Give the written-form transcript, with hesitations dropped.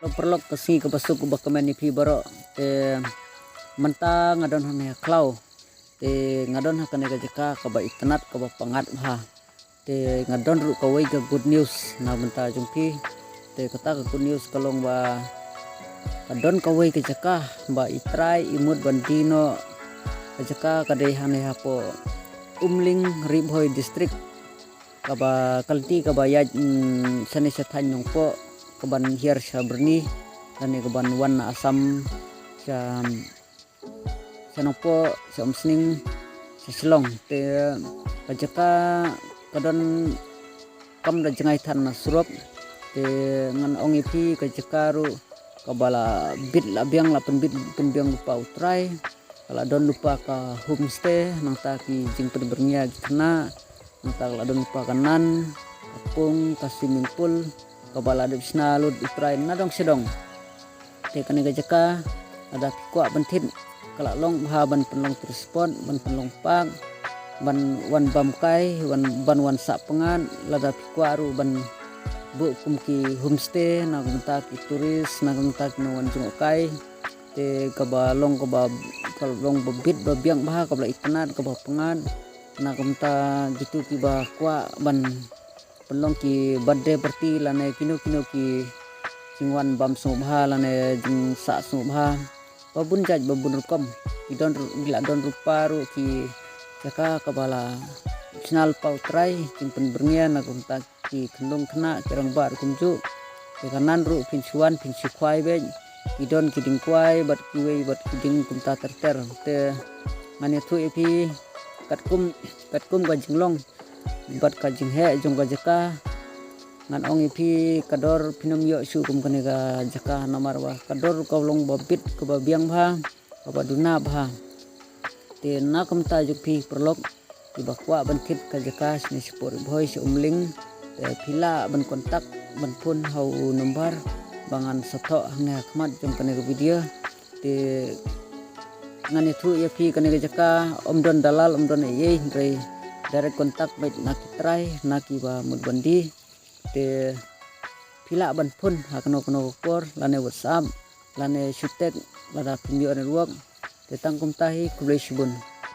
perlok kasi kapasuk ba kamen ni baro te menta ngadon hane klau te ngadon hakane ka jaka ka ba itnat ka ba pangat ha te ngadon ru ka wai ka good news na menta jungki te kata ka good news kalong ba kadon ka wai ka jaka ba itrai imut bandino ka jaka ka dei hane hapo umling ribhoi district ka ba kalti ka ba ya sane sa thanyong po kaban hier sa berni dan kaban wan na asam sa sanopo sa umsning sa silong te kajaka kadon kam da jengai tan na surup te ngan ong ipi kajaka ru kabala bit labiang lapen bit penbiang lupa utrai kala don lupa ka homestay nang ta ki jing bernia gitna nang ta kala don lupa kanan apung ka swimming pool kabala de bisna lud utrai nadong sedong te kane gajaka ada pikwa bentit kala long ha ban penlong respon ban penlong pang ban wan bamkai ban wan sa pengan lada pikwa ru ban bu kumki homestay na gunta ki turis na gunta ki wan jungai te kabalong kalong babit babiang bah kabla itnat kabah pengan na gunta gitu ki ba kwa ban penlong ki birthday party lane kino ki singwan bam subha lane jing sa subha babun jaj babun rukom idon bila don rupa ru ki jaka kabala channel pautrai simpen bernia na kumta ki kendong kena kerang bar kumju ke kanan ru pinsuan pinsu kwai be idon kiding kwai bat kiwe bat kiding kumta terter te mane thu epi katkum ka jinglong bat ka jinghe jong ka jaka ngan ong ipi kador pinum yo su kum kane ka jaka namar wa kador kaulong babit ke babiang bha kabaduna bha te na kum ta jupi perlok di bakwa bantit ka jaka sni spor boy se umling te pila ban kontak ban pun hau nombar bangan sato hanga khmat jong kane ka video te ngane thu ipi kane ka jaka omdon dalal omdon ye re direct kontak baik naki try naki ba mudbandi te pila ban pun hakno kor lane whatsapp lane shutet lada pembio ruak te tangkum tahi kublai shibun